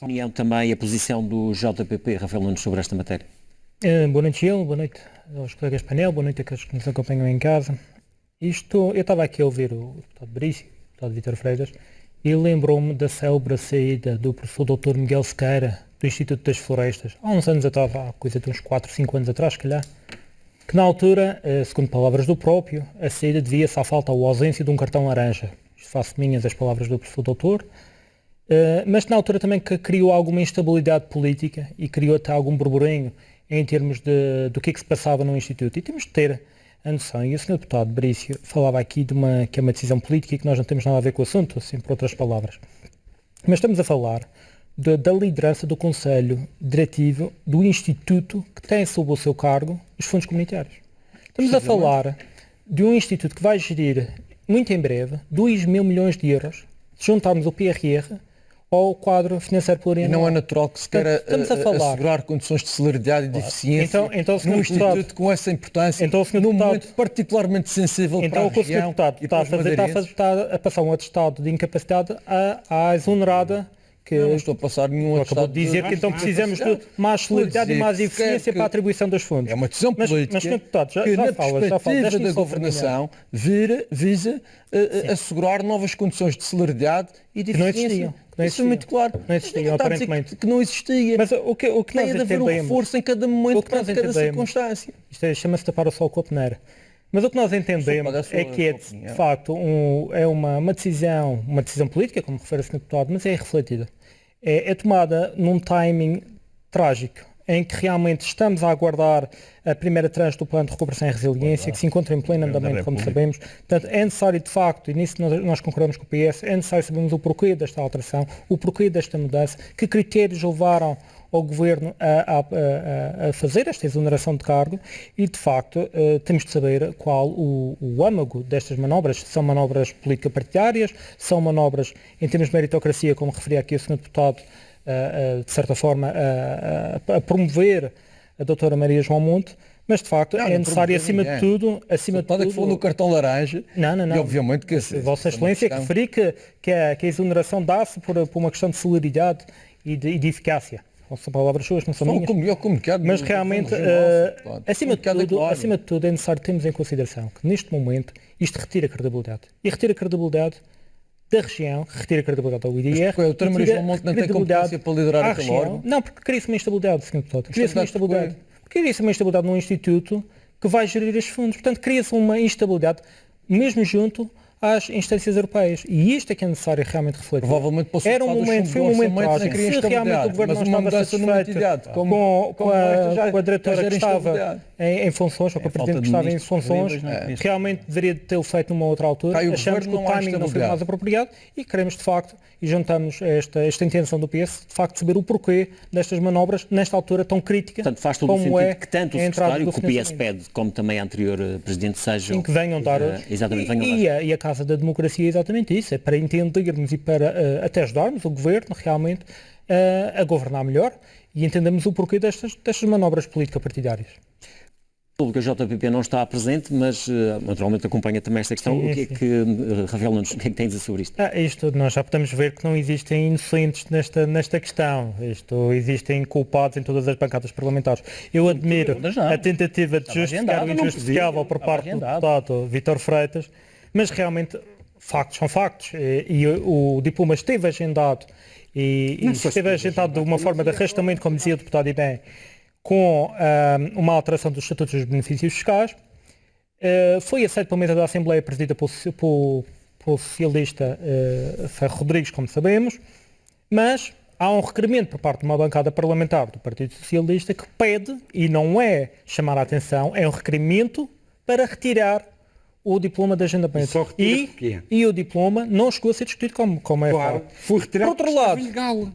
Opinião também a posição do JPP, Rafael Nunes, sobre esta matéria. Boa noite, Gil, boa noite aos colegas de painel, boa noite àqueles que nos acompanham em casa. Eu estava aqui a ouvir o deputado Brício, o deputado Vítor Freitas, e lembrou-me da célebre saída do professor Dr. Miguel Sequeira, do Instituto das Florestas, há uns anos atrás, há coisa de uns 4, 5 anos atrás, se calhar, que na altura, segundo palavras do próprio, a saída devia-se à falta ou ausência de um cartão laranja. Isto faço minhas as palavras do professor doutor. Mas na altura também que criou alguma instabilidade política e criou até algum burburinho em termos do que se passava no Instituto. E temos de ter a noção, e o Sr. Deputado Brício falava aqui que é uma decisão política e que nós não temos nada a ver com o assunto, assim por outras palavras. Mas estamos a falar da liderança do Conselho Diretivo do Instituto que tem sob o seu cargo os fundos comunitários. Estamos a falar de um Instituto que vai gerir, muito em breve, 2 mil milhões de euros, se juntarmos o PRR ao quadro financeiro plurianual. E não é natural que se queira assegurar condições de celeridade e de eficiência num instituto com essa importância, num momento particularmente sensível para a região. Então o que o Sr. Deputado está a passar um atestado de incapacidade à exonerada. Que não estou a passar nenhum atestado. Acabou de dizer que então precisamos de mais celeridade e mais eficiência para a atribuição dos fundos. É uma decisão política Sr. Deputado, que na perspectiva da governação visa assegurar novas condições de celeridade e de eficiência. Isso é muito claro. Não existiam, aparentemente. Que não existia. Mas o que nós tem de haver um reforço em cada momento, para cada circunstância. Isto chama-se tapar o sol com a peneira. Mas o que nós entendemos é que de facto, é uma decisão política, como refere o Sr. Deputado, mas é refletida. É tomada num timing trágico, em que realmente estamos a aguardar a primeira tranche do Plano de Recuperação e Resiliência, que se encontra em pleno andamento, como sabemos. Portanto, é necessário, de facto, e nisso nós concordamos com o PS, é necessário sabermos o porquê desta alteração, o porquê desta mudança, que critérios levaram ao Governo a fazer esta exoneração de cargo e, de facto, temos de saber qual o âmago destas manobras. São manobras político-partidárias, são manobras em termos de meritocracia, como referia aqui o Sr. Deputado, de certa forma, a promover a doutora Maria João Monte, mas de facto é necessário, acima de tudo... É que falou no cartão laranja. Não. E obviamente que... Vossa Excelência referi que a exoneração dá-se por uma questão de celeridade e de eficácia. São palavras suas, não são minhas. Mas realmente, acima de tudo, é necessário termos em consideração que neste momento isto retira credibilidade. E retira credibilidade da região, retira credibilidade ao IDR. Mas o Dr. Maria João Monte não tem competência para liderar aquele órgão? Não, porque cria-se uma instabilidade, Sr. Deputado. Cria-se uma instabilidade num instituto que vai gerir estes fundos. Portanto, cria-se uma instabilidade, mesmo junto às instâncias europeias. E isto é que é necessário realmente refletir. Provavelmente foi um momento trágico. Se realmente o Governo não estava satisfeito com a diretora que estava em funções, ou com o Presidente que estava em funções, realmente deveria ter feito numa outra altura. Achamos que o timing não foi mais apropriado e queremos, de facto, e juntamos esta intenção do PS, de facto, saber o porquê destas manobras nesta altura tão crítica. Portanto, faz todo o sentido que tanto o secretário que o PS pede, como também a anterior Presidente sejam... que venham dar... Exatamente, venham dar. E a Casa da Democracia é exatamente isso, é para entendermos e para até ajudarmos o Governo realmente a governar melhor e entendermos o porquê destas manobras político-partidárias. O JPP não está presente, mas naturalmente acompanha também esta questão. Sim, o que é que, Rafael Nunes, o que é que tem a dizer sobre isto? Nós já podemos ver que não existem inocentes nesta questão. Existem culpados em todas as bancadas parlamentares. Eu admiro a tentativa de justificar o injustificável por parte do deputado Vítor Freitas, mas realmente factos são factos. E o diploma esteve agendado e esteve agendado de uma forma de arrastamento, como dizia o deputado e bem, com uma alteração dos estatutos dos benefícios fiscais. Foi aceito pela mesa da Assembleia, presidida pelo socialista Ferro Rodrigues, como sabemos, mas há um requerimento por parte de uma bancada parlamentar do Partido Socialista que pede, e não é chamar a atenção, é um requerimento para retirar o diploma de agendamento. E o diploma não chegou a ser discutido como é claro. Foi retirado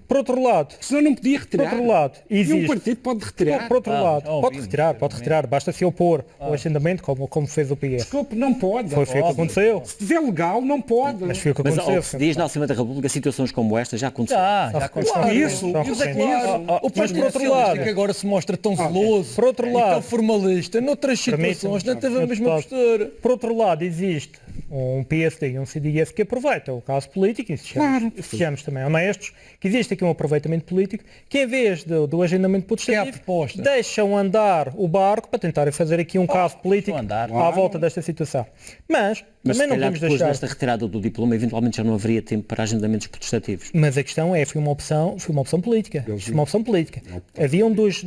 por outro lado, senão não podia retirar. Por outro lado, existe, e um partido pode retirar. Por outro lado, pode retirar, basta se opor ao agendamento, como fez o PS. Desculpe, não pode. Foi o que aconteceu. Se estiver legal, não pode. Mas foi o que aconteceu. Mas ao que se diz na Assembleia da República, situações como esta já aconteceram. Já aconteceu. Isso é claro. O Partido Socialista que agora se mostra tão zeloso, tão formalista, noutras situações não teve a mesma postura. Por outro lado, existe um PSD e um CDS que aproveitam o caso político, e sejamos também honestos, que existe aqui um aproveitamento político, que em vez do agendamento putestativo, deixam andar o barco para tentarem fazer aqui um caso político à volta desta situação. Mas também não podemos depois deixar... desta retirada do diploma, eventualmente já não haveria tempo para agendamentos protestativos. Mas a questão foi uma opção política. Foi uma opção política. Haviam duas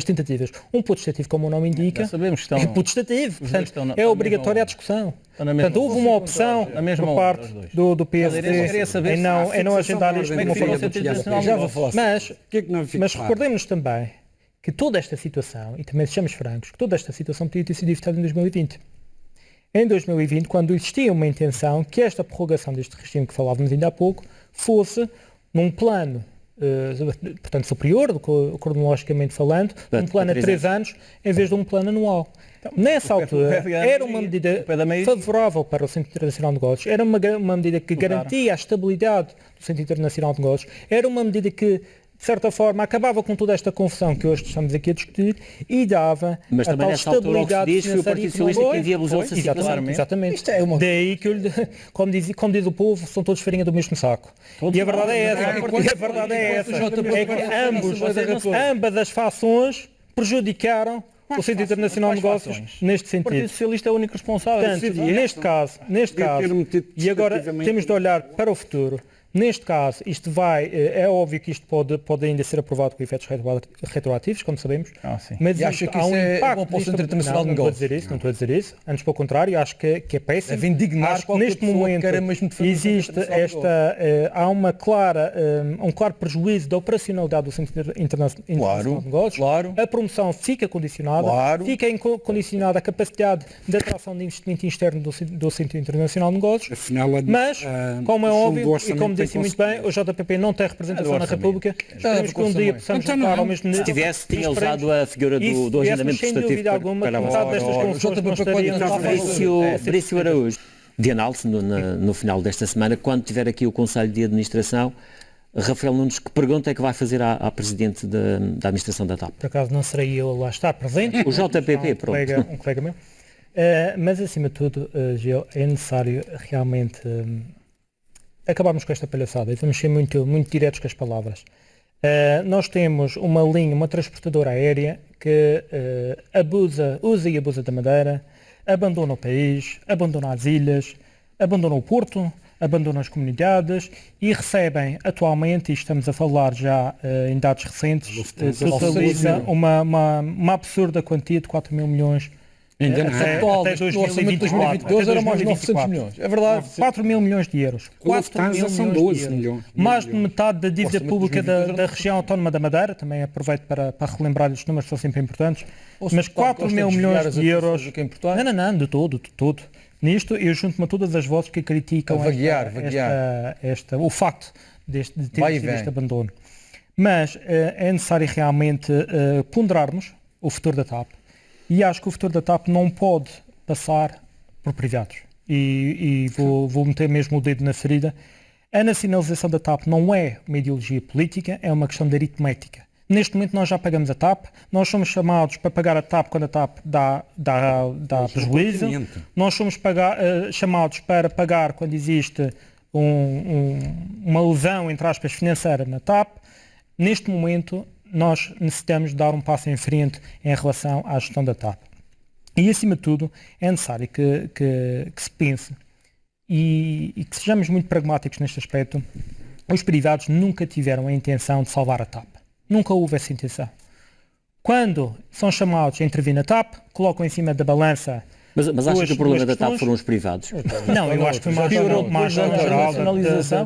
tentativas. Um putestativo, como o nome indica, é putestativo. Portanto, é obrigatória a discussão. Portanto, houve uma opção por parte do PSD em não agendar isto de uma forma mas recordemos também que toda esta situação, e também sejamos francos, que toda esta situação podia ter sido evitada em 2020. Em 2020, quando existia uma intenção que esta prorrogação deste regime que falávamos ainda há pouco fosse num plano, portanto, superior, cronologicamente falando, um plano a 3 anos, em vez de um plano anual. Nessa altura, era uma medida favorável para o Centro Internacional de Negócios, era uma medida que garantia a estabilidade do Centro Internacional de Negócios, era uma medida que, de certa forma, acabava com toda esta confusão que hoje estamos aqui a discutir e dava a tal estabilidade financeira. Foi o Partido Socialista que inviabilizou essa situação. Exatamente. Daí que, como diz o povo, são todos farinha do mesmo saco. E a verdade é essa. É que ambas as fações prejudicaram o Centro Internacional de Negócios neste sentido. O Partido Socialista é o único responsável. Portanto, neste caso, e agora temos de olhar para o futuro. Neste caso, isto é óbvio que isto pode ainda ser aprovado com efeitos retroativos, como sabemos, mas e acha que isso é bom para o Centro Internacional de Negócios? Não estou a dizer isso, antes pelo contrário, acho que é péssimo. Deve indignar acho que neste momento existe há um claro prejuízo da operacionalidade do Centro Internacional de Negócios. A promoção fica condicionada, fica condicionada a capacidade de atração de investimento externo do Centro Internacional de Negócios, mas, como é óbvio, e como disse muito bem, o JPP não tem representação na República. Esperemos que um dia possamos juntar ao mesmo nível. Se tivesse, tinha usado a figura do agendamento prestativo para Brício Araújo. De análise, no final desta semana, quando tiver aqui o Conselho de Administração, Rafael Nunes, que pergunta é que vai fazer à Presidente da Administração da TAP? Por acaso não serei eu lá estar presente. O JPP, pronto. Um colega meu. Mas, acima de tudo, Gil, é necessário realmente... acabarmos com esta palhaçada e vamos ser muito diretos com as palavras. Nós temos uma transportadora aérea que usa e abusa da Madeira, abandona o país, abandona as ilhas, abandona o porto, abandona as comunidades e recebem atualmente, e estamos a falar já em dados recentes, totaliza uma absurda quantia de 4 mil milhões. Até 2022 era mais 900 milhões. É verdade. 4 mil milhões de euros. 4 mil são 12 milhões. Mais de metade da dívida pública da região autónoma da Madeira. Também aproveito para relembrar os números, são sempre importantes. Mas 4 mil milhões de euros. Não, de todo. Nisto, eu junto-me a todas as vozes que criticam o facto de ter sido este abandono. Mas é necessário realmente ponderarmos o futuro da TAP. E acho que o futuro da TAP não pode passar por privados. E vou meter mesmo o dedo na ferida. A nacionalização da TAP não é uma ideologia política, é uma questão de aritmética. Neste momento nós já pagamos a TAP, nós somos chamados para pagar a TAP quando a TAP dá prejuízo, nós somos chamados para pagar quando existe uma lesão, entre aspas, financeira na TAP. Neste momento nós necessitamos dar um passo em frente em relação à gestão da TAP. E, acima de tudo, é necessário que se pense e que sejamos muito pragmáticos neste aspecto. Os privados nunca tiveram a intenção de salvar a TAP. Nunca houve essa intenção. Quando são chamados a intervir na TAP, colocam em cima da balança... Mas acha que o problema da TAP foram os privados? Não, eu acho que foi mais geral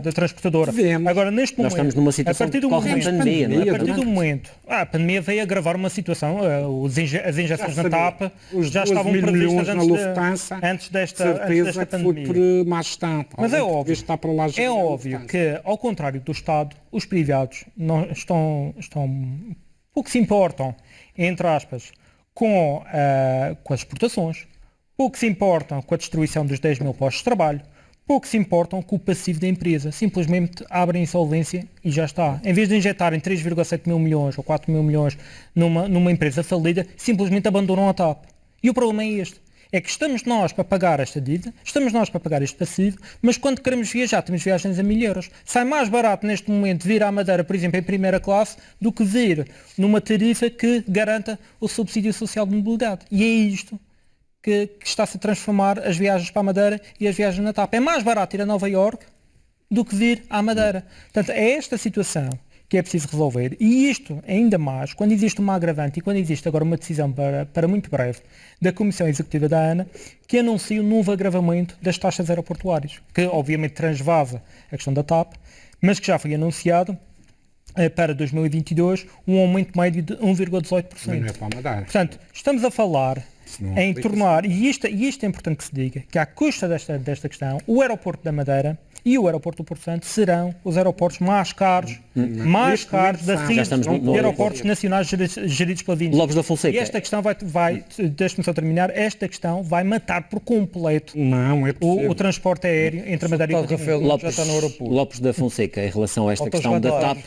da transportadora. Agora, neste momento, nós estamos numa situação que corre a pandemia, não é? A partir do momento, a pandemia veio agravar uma situação, as injeções na TAP já estavam previstas antes desta pandemia. Mas é óbvio que, ao contrário do Estado, os privados não estão pouco se importam, entre aspas, com as exportações, pouco se importam com a destruição dos 10 mil postos de trabalho, pouco se importam com o passivo da empresa. Simplesmente abrem insolvência e já está. Em vez de injetarem 3,7 mil milhões ou 4 mil milhões numa empresa falida, simplesmente abandonam a TAP. E o problema é este. É que estamos nós para pagar esta dívida, estamos nós para pagar este passivo, mas quando queremos viajar, temos viagens a 1.000 euros. Sai mais barato neste momento vir à Madeira, por exemplo, em primeira classe, do que vir numa tarifa que garanta o subsídio social de mobilidade. E é isto que está-se a transformar as viagens para a Madeira e as viagens na TAP. É mais barato ir a Nova Iorque do que vir à Madeira. Portanto, é esta situação que é preciso resolver. E isto, ainda mais, quando existe uma agravante e quando existe agora uma decisão para muito breve da Comissão Executiva da ANA, que anuncia um novo agravamento das taxas aeroportuárias, que obviamente transvasa a questão da TAP, mas que já foi anunciado para 2022 um aumento médio de 1,18%. Mas não é para a Madeira. Portanto, estamos a falar em tornar, e isto é importante que se diga, que à custa desta questão, o aeroporto da Madeira e o aeroporto do Porto Santo serão os aeroportos mais caros da rede de aeroportos nacionais geridos pela Vinci. Lopes da Fonseca. E esta questão deixe-me só terminar, esta questão vai matar por completo o transporte aéreo entre a Madeira e o Porto Santo. Lopes da Fonseca, em relação a esta questão da TAP,